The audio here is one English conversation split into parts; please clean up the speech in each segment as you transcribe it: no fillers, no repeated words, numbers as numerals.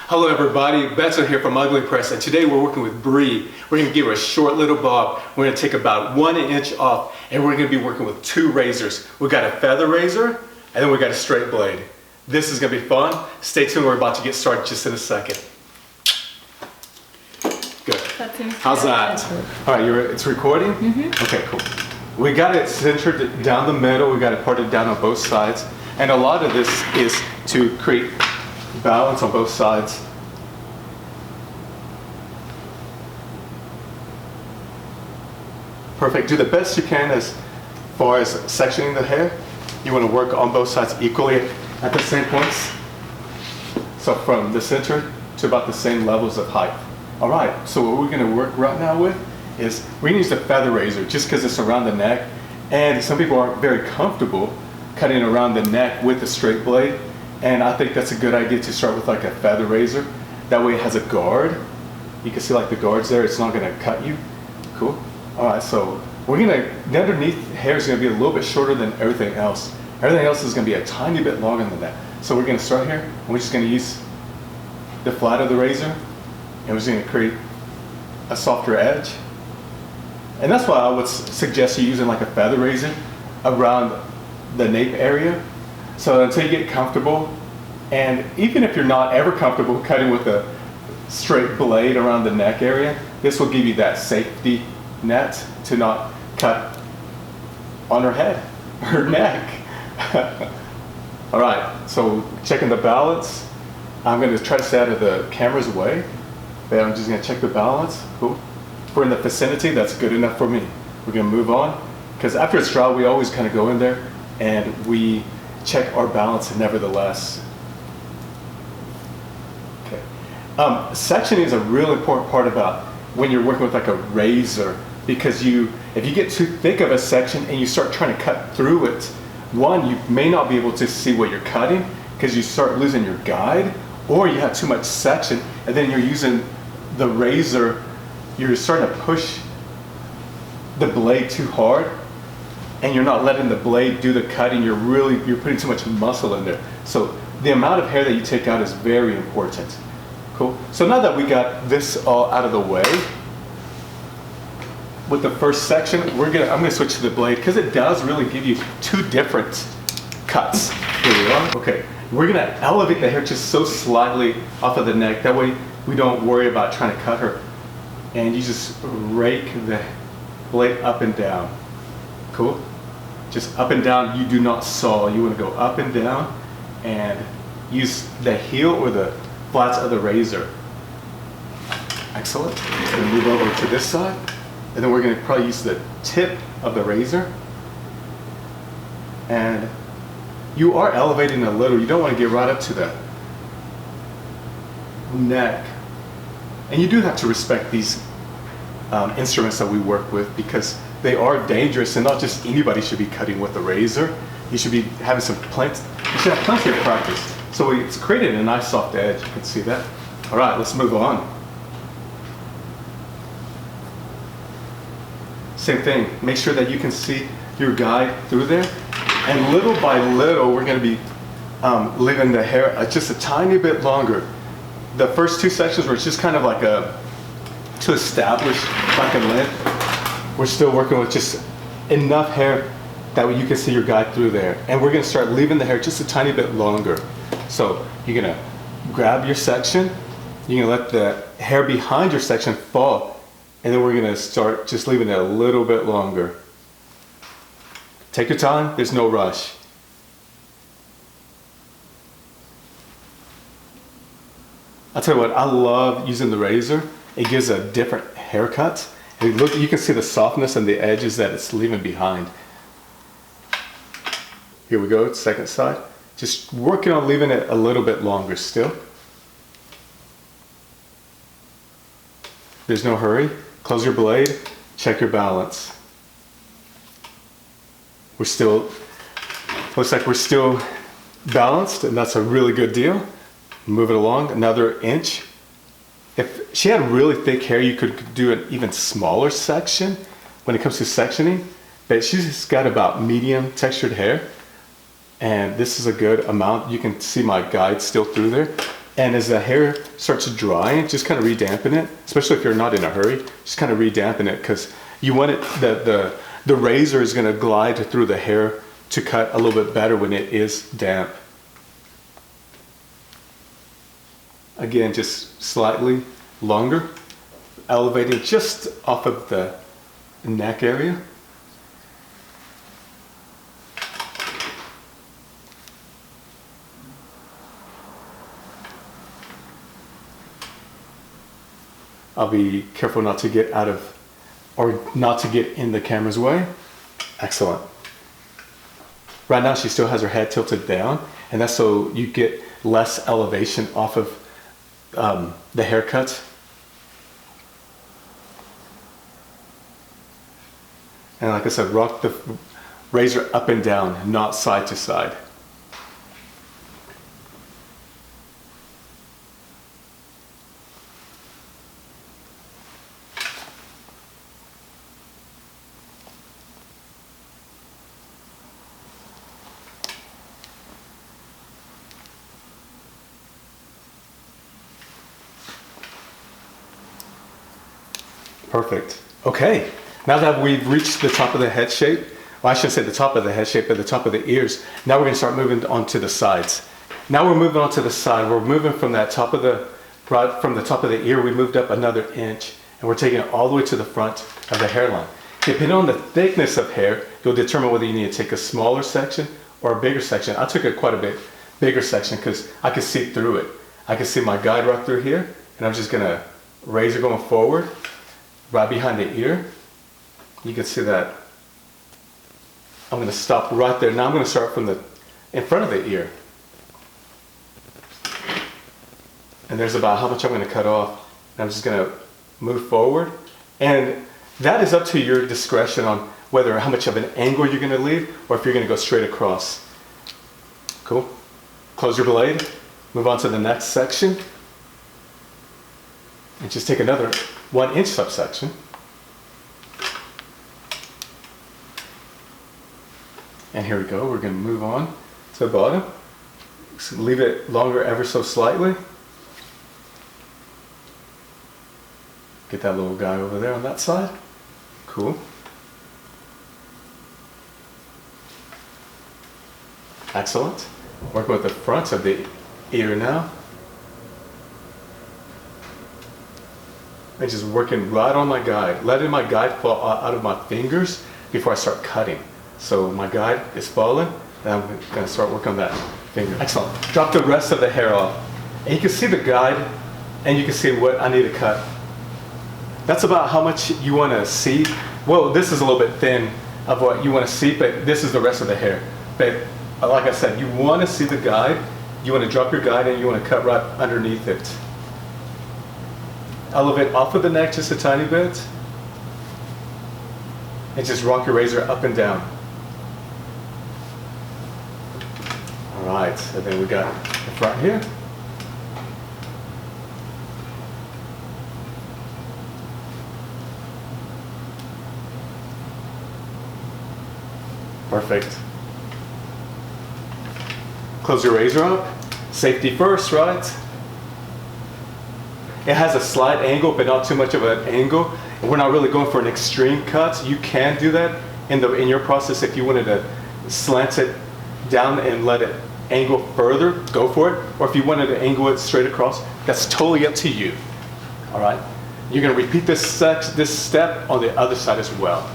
Hello everybody, Beto here from Ugly Press, and today we're working with Bree. We're going to give her a short little bob. We're going to take about 1 inch off, and we're going to be working with 2 razors. We've got a feather razor, and then we've got a straight blade. This is going to be fun. Stay tuned, we're about to get started just in a second. Good. How's that? All right, it's recording? Mm-hmm. Okay, cool. We got it centered down the middle, we got it parted down on both sides, and a lot of this is to create balance on both sides. Perfect. Do the best you can as far as sectioning the hair. You want to work on both sides equally at the same points. So from the center to about the same levels of height. All right, so what we're going to work right now with is we're going to use the feather razor just because it's around the neck, and some people aren't very comfortable cutting around the neck with a straight blade. And I think that's a good idea to start with like a feather razor. That way it has a guard. You can see like the guards there, it's not gonna cut you. Cool. All right, so the underneath hair is gonna be a little bit shorter than everything else. Everything else is gonna be a tiny bit longer than that. So we're gonna start here, and we're just gonna use the flat of the razor, and we're just gonna create a softer edge. And that's why I would suggest you using like a feather razor around the nape area. So until you get comfortable, and even if you're not ever comfortable cutting with a straight blade around the neck area, this will give you that safety net to not cut on her head, her neck. All right, so checking the balance. I'm going to try to stay out of the camera's way, but I'm just going to check the balance. Cool. If we're in the vicinity, that's good enough for me. We're going to move on, because after it's dry, we always kind of go in there and we check our balance nevertheless. Okay. Sectioning is a real important part about when you're working with like a razor, because if you get too thick of a section and you start trying to cut through it, one, you may not be able to see what you're cutting because you start losing your guide, or you have too much section and then you're using the razor, you're starting to push the blade too hard, and you're not letting the blade do the cutting. You're putting too much muscle in there. So the amount of hair that you take out is very important. Cool. So now that we got this all out of the way, with the first section, I'm gonna switch to the blade because it does really give you 2 different cuts. Here we are. Okay. We're gonna elevate the hair just so slightly off of the neck. That way we don't worry about trying to cut her. And you just rake the blade up and down. Cool. Just up and down, you do not saw. You want to go up and down and use the heel or the flats of the razor. Excellent. We're going to move over to this side, and then we're going to probably use the tip of the razor. And you are elevating a little. You don't want to get right up to the neck. And you do have to respect these instruments that we work with, because they are dangerous, and not just anybody should be cutting with a razor. You should be having you should have plenty of practice. So it's created a nice soft edge, you can see that. All right, let's move on. Same thing, make sure that you can see your guide through there. And little by little, we're gonna be leaving the hair just a tiny bit longer. The first 2 sections were just kind of like to establish like a length. We're still working with just enough hair that way you can see your guide through there. And we're gonna start leaving the hair just a tiny bit longer. So you're gonna grab your section, you're gonna let the hair behind your section fall, and then we're gonna start just leaving it a little bit longer. Take your time, there's no rush. I'll tell you what, I love using the razor. It gives a different haircut. And look, you can see the softness and the edges that it's leaving behind. Here we go, second side. Just working on leaving it a little bit longer still. There's no hurry. Close your blade, check your balance. Looks like we're still balanced, and that's a really good deal. Move it along another inch. If she had really thick hair, you could do an even smaller section when it comes to sectioning, but she's got about medium textured hair, and this is a good amount. You can see my guide still through there. And as the hair starts drying, just kind of redampen it, especially if you're not in a hurry. Just kind of redampen it because you want it the razor is going to glide through the hair to cut a little bit better when it is damp. Again, just slightly longer, elevating just off of the neck area. I'll be careful not to get out of, or not to get in the camera's way. Excellent. Right now she still has her head tilted down, and that's so you get less elevation off of the haircut. And like I said, rock the razor up and down, not side to side. Perfect. Okay, now that we've reached the top of the head shape, well, I shouldn't say the top of the head shape, but the top of the ears, now we're going to start moving on to the sides. Now we're moving on to the side. We're moving from that top of the, right from the top of the ear, we moved up another inch, and we're taking it all the way to the front of the hairline. Depending on the thickness of hair, you'll determine whether you need to take a smaller section or a bigger section. I took quite a bit bigger section because I could see through it. I could see my guide right through here, and I'm just going to razor going forward. Right behind the ear, you can see that I'm going to stop right there. Now I'm going to start from in front of the ear. And there's about how much I'm going to cut off. I'm just going to move forward. And that is up to your discretion on how much of an angle you're going to leave or if you're going to go straight across. Cool. Close your blade, move on to the next section. And just take another 1 inch subsection. And here we go, we're going to move on to the bottom. So leave it longer ever so slightly. Get that little guy over there on that side. Cool. Excellent. Work with the front of the ear now. And just working right on my guide, letting my guide fall out of my fingers before I start cutting. So my guide is falling, and I'm going to start working on that finger. Excellent. Drop the rest of the hair off. And you can see the guide, and you can see what I need to cut. That's about how much you want to see. Well, this is a little bit thin of what you want to see, but this is the rest of the hair. But like I said, you want to see the guide. You want to drop your guide, and you want to cut right underneath it. Elevate off of the neck just a tiny bit. And just rock your razor up and down. All right, and then we got the front here. Perfect. Close your razor up. Safety first, right? It has a slight angle, but not too much of an angle. And we're not really going for an extreme cut. You can do that in your process if you wanted to slant it down and let it angle further, go for it. Or if you wanted to angle it straight across, that's totally up to you. All right? You're going to repeat this step on the other side as well.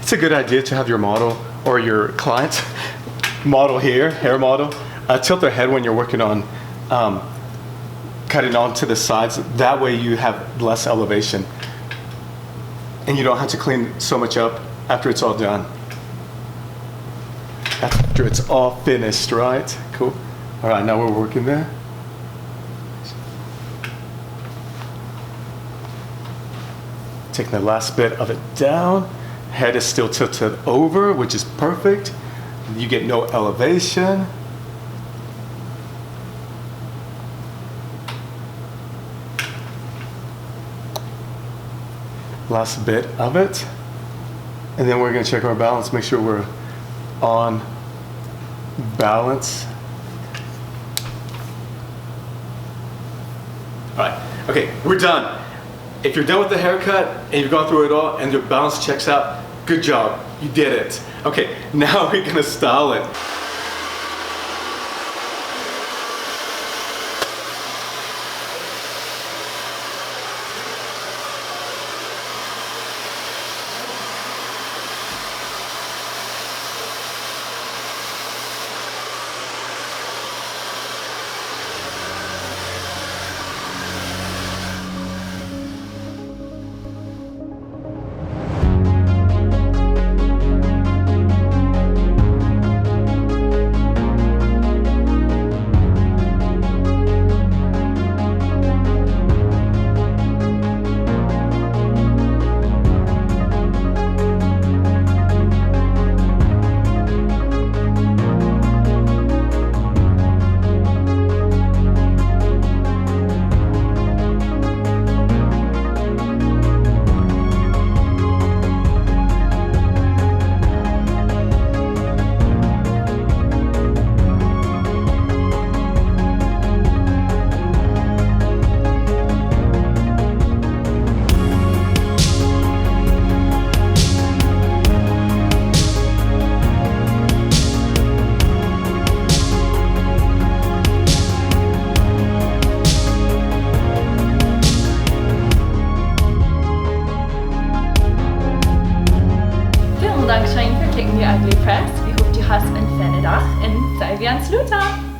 It's a good idea to have your model or your client model here, hair model, tilt their head when you're working on cutting onto the sides. That way you have less elevation and you don't have to clean so much up after it's all done. After it's all finished, right? Cool. All right, now we're working there. Taking the last bit of it down. Head is still tilted over, which is perfect. You get no elevation. Last bit of it. And then we're gonna check our balance, make sure we're on balance. All right, okay, we're done. If you're done with the haircut and you've gone through it all and your balance checks out, good job, you did it. Okay, now we're gonna style it. Dank Shane for taking the ugly press. We hope you have een fijne dag en 5 jaar sluta!